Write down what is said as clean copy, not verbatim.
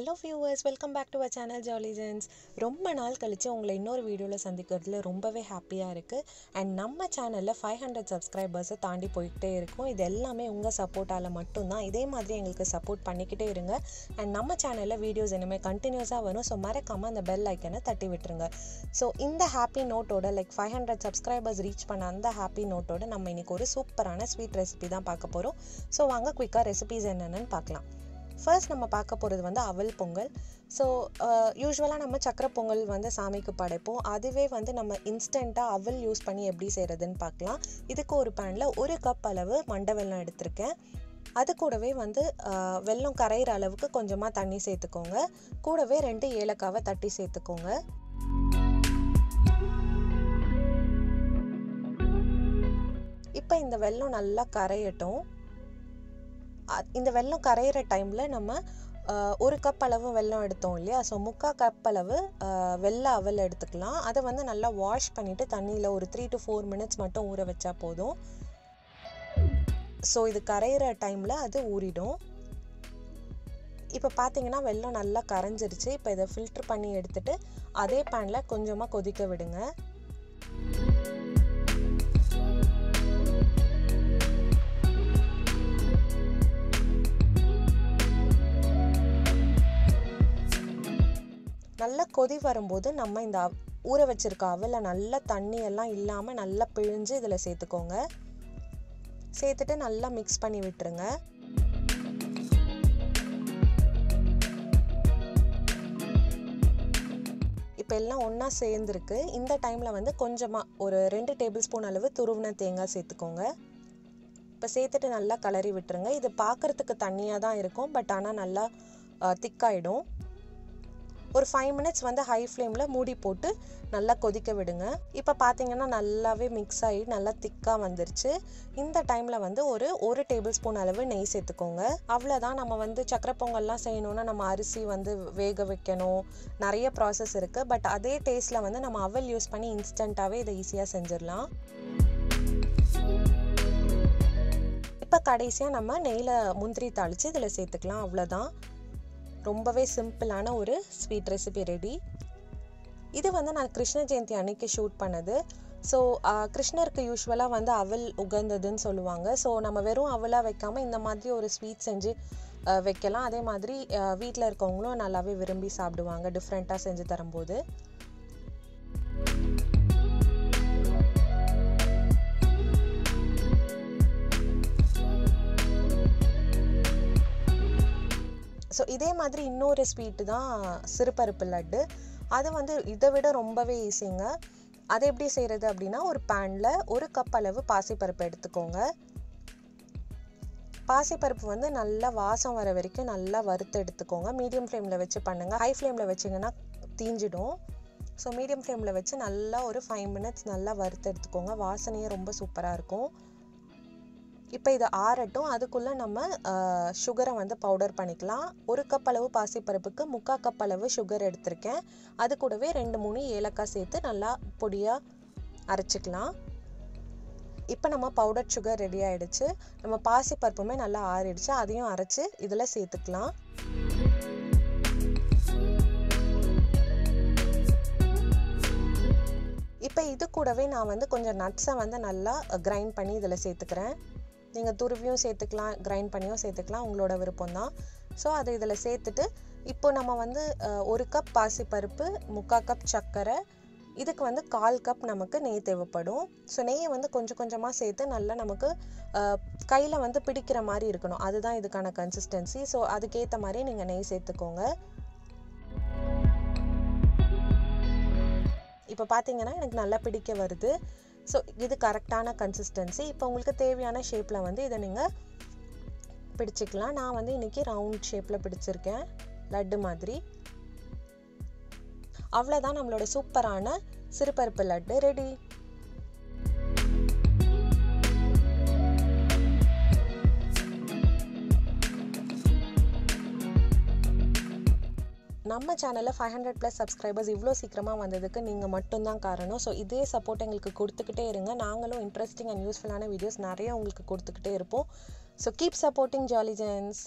Hello viewers, welcome back to our channel Jolly Genz. ரொம்ப நாள் கழிச்சு உங்களை இன்னொரு வீடியோல சந்திக்கிறதுல ரொம்பவே ஹாப்பியா இருக்கு. and நம்ம சேனல்ல 500 subscribers தாண்டி போயிட்டே இருக்கும். இது எல்லாமே உங்க சப்போர்ட்டால மட்டும் தான். இதே மாதிரி எங்களுக்கு சப்போர்ட் பண்ணிக்கிட்டே இருங்க. and நம்ம சேனல்ல வீடியோஸ் இனிமே கண்டினியூஸா வரும். சோ மறக்காம அந்த பெல் ஐகானை தட்டி விட்டுருங்க. சோ இந்த ஹாப்பி நோட்டோட லைக் 500 subscribers ரீச் பண்ண அந்த ஹாப்பி நோட்டோட நம்ம இன்னைக்கு ஒரு சூப்பரான ஸ்வீட் ரெசிபி தான் பார்க்க போறோம். சோ வாங்க குயிக்கா ரெசிபீஸ் என்னன்னு பார்க்கலாம். ஃபர்ஸ்ட் நம்ம பார்க்க போகிறது வந்து அவல் பொங்கல். ஸோ யூஸ்வலாக நம்ம சக்கரை பொங்கல் வந்து சாமிக்கு படைப்போம். அதுவே வந்து நம்ம இன்ஸ்டண்ட்டாக அவல் யூஸ் பண்ணி எப்படி செய்கிறதுன்னு பார்க்கலாம். இதுக்கு ஒரு பேனில் 1 கப் அளவு மண்டை வெல்லம் எடுத்திருக்கேன். அது கூடவே வந்து வெல்லம் கரையிற அளவுக்கு கொஞ்சமாக தண்ணி சேர்த்துக்கோங்க. கூடவே 2 ஏலக்காவை தட்டி சேர்த்துக்கோங்க. இப்போ இந்த வெல்லம் நல்லா கரையட்டும். இந்த வெல்லம் கரையிற டைமில் நம்ம 1 கப் அளவு வெல்லம் எடுத்தோம் இல்லையா, ஸோ 3/4 கப் அளவு வெள்ளை அவல் எடுத்துக்கலாம். அதை வந்து நல்லா வாஷ் பண்ணிவிட்டு தண்ணியில் ஒரு 3 to 4 minutes மட்டும் ஊற வச்சா போதும். ஸோ இது கரையிற டைமில் அது ஊறிடும். இப்போ பார்த்தீங்கன்னா வெல்லம் நல்லா கரைஞ்சிருச்சு. இப்போ இதை ஃபில்டர் பண்ணி எடுத்துட்டு அதே பேனில் கொஞ்சமாக கொதிக்க விடுங்க. நல்லா கொதி வரும்போது நம்ம இந்த ஊற வச்சிருக்க அவலை நல்லா தண்ணியெல்லாம் இல்லாமல் நல்லா பிழிஞ்சு இதில் சேர்த்துக்கோங்க. சேர்த்துட்டு நல்லா மிக்ஸ் பண்ணி விட்டுருங்க. இப்போ எல்லாம் ஒன்றா சேர்ந்துருக்கு. இந்த டைமில் வந்து கொஞ்சமாக ஒரு 2 டேபிள் ஸ்பூன் அளவு துருவின தேங்காய் சேர்த்துக்கோங்க. இப்போ சேர்த்துட்டு நல்லா கிளறி விட்டுருங்க. இது பார்க்குறதுக்கு தண்ணியாக தான் இருக்கும், பட் ஆனால் நல்லா திக்காயிடும். ஒரு 5 minutes வந்து ஹை ஃப்ளேமில் மூடி போட்டு நல்லா கொதிக்க விடுங்க. இப்போ பார்த்தீங்கன்னா நல்லாவே மிக்ஸ் ஆகி நல்லா திக்காக வந்துருச்சு. இந்த டைமில் வந்து ஒரு டேபிள் ஸ்பூன் அளவு நெய் சேர்த்துக்கோங்க. அவ்வளோதான். நம்ம வந்து சக்கரை பொங்கல்லாம் செய்யணுன்னா நம்ம அரிசி வந்து வேக வைக்கணும், நிறைய ப்ராசஸ் இருக்குது. பட் அதே டேஸ்ட்டில் வந்து நம்ம அவல் யூஸ் பண்ணி இன்ஸ்டண்ட்டாகவே இதை ஈஸியாக செஞ்சிடலாம். இப்போ கடைசியாக நம்ம நெய்யில் முந்திரி தாளித்து இதில் சேர்த்துக்கலாம். அவ்வளோதான். ரொம்பவே சிம்பிளான ஒரு ஸ்வீட் ரெசிபி ரெடி. இது வந்து நான் கிருஷ்ண ஜெயந்தி அன்னைக்கு ஷூட் பண்ணது. ஸோ கிருஷ்ணருக்கு யூஸ்வலாக வந்து அவல் உகந்ததுன்னு சொல்லுவாங்க. ஸோ நம்ம வெறும் அவலாக வைக்காமல் இந்த மாதிரி ஒரு ஸ்வீட் செஞ்சு வைக்கலாம். அதே மாதிரி வீட்டில் இருக்கவங்களும் நல்லாவே விரும்பி சாப்பிடுவாங்க டிஃப்ரெண்ட்டாக செஞ்சு தரும்போது. ஸோ இதே மாதிரி இன்னொரு ஸ்வீட்டு தான் சிறுபருப்பு லட்டு. அது வந்து இதை விட ரொம்பவே ஈஸிங்க. அதை எப்படி செய்கிறது அப்படின்னா, ஒரு பேனில் 1 கப் அளவு பாசிப்பருப்பு எடுத்துக்கோங்க. பாசிப்பருப்பு வந்து நல்லா வாசம் வர வரைக்கும் நல்லா வறுத்து எடுத்துக்கோங்க. மீடியம் ஃப்ளேமில் வச்சு பண்ணுங்கள். ஹை ஃப்ளேமில் வச்சிங்கன்னா தீஞ்சிடும். ஸோ மீடியம் ஃப்ளேமில் வச்சு நல்லா ஒரு 5 minutes நல்லா வறுத்து எடுத்துக்கோங்க. வாசனையே ரொம்ப சூப்பராக இருக்கும். இப்போ இது ஆறட்டும். அதுக்குள்ளே நம்ம சுகரை வந்து பவுடர் பண்ணிக்கலாம். 1 கப் அளவு பாசிப்பருப்புக்கு 3/4 கப் அளவு சுகர் எடுத்திருக்கேன். அது கூடவே 2-3 ஏலக்காய் சேர்த்து நல்லா பொடியாக அரைச்சிக்கலாம். இப்போ நம்ம பவுடர் சுகர் ரெடி ஆகிடுச்சு. நம்ம பாசிப்பருப்புமே நல்லா ஆறிடுச்சு. அதையும் அரைச்சி இதில் சேர்த்துக்கலாம். இப்போ இது கூடவே நான் வந்து கொஞ்சம் நட்ஸை வந்து நல்லா கிரைண்ட் பண்ணி இதில் சேர்த்துக்கிறேன். நீங்கள் துருவியும் சேர்த்துக்கலாம், கிரைண்ட் பண்ணியும் சேர்த்துக்கலாம், உங்களோட விருப்பம் தான். ஸோ அதை இதில் சேர்த்துட்டு இப்போ நம்ம வந்து 1 கப் பாசிப்பருப்பு, 3/4 கப் சர்க்கரை, இதுக்கு வந்து 1/4 கப் நமக்கு நெய் தேவைப்படும். ஸோ நெய்யை வந்து கொஞ்சம் கொஞ்சமாக சேர்த்து நல்லா நமக்கு கையில் வந்து பிடிக்கிற மாதிரி இருக்கணும். அதுதான் இதுக்கான கன்சிஸ்டன்சி. ஸோ அதுக்கேற்ற மாதிரி நீங்கள் நெய் சேர்த்துக்கோங்க. இப்போ பார்த்தீங்கன்னா எனக்கு நல்லா பிடிக்க வருது. ஸோ இது கரெக்டான கன்சிஸ்டன்சி. இப்போ உங்களுக்கு தேவையான ஷேப்பில் வந்து இதை நீங்கள் பிடிச்சிக்கலாம். நான் வந்து இன்றைக்கி ரவுண்ட் ஷேப்பில் பிடிச்சிருக்கேன், லட்டு மாதிரி. அவ்வளோதான், நம்மளோட சூப்பரான சிறுபருப்பு லட்டு ரெடி. நம்ம சேனலில் 500+ சப்ஸ்கிரைபர்ஸ் இவ்வளோ சீக்கிரமாக வந்ததுக்கு நீங்கள் மட்டும்தான் காரணம். ஸோ இதே சப்போர்ட் எங்களுக்கு கொடுத்துக்கிட்டே இருங்க. நாங்களும் இன்ட்ரெஸ்டிங் அண்ட் யூஸ்ஃபுல்லான வீடியோஸ் நிறைய உங்களுக்கு கொடுத்துக்கிட்டே இருப்போம். So keep supporting jolly gents.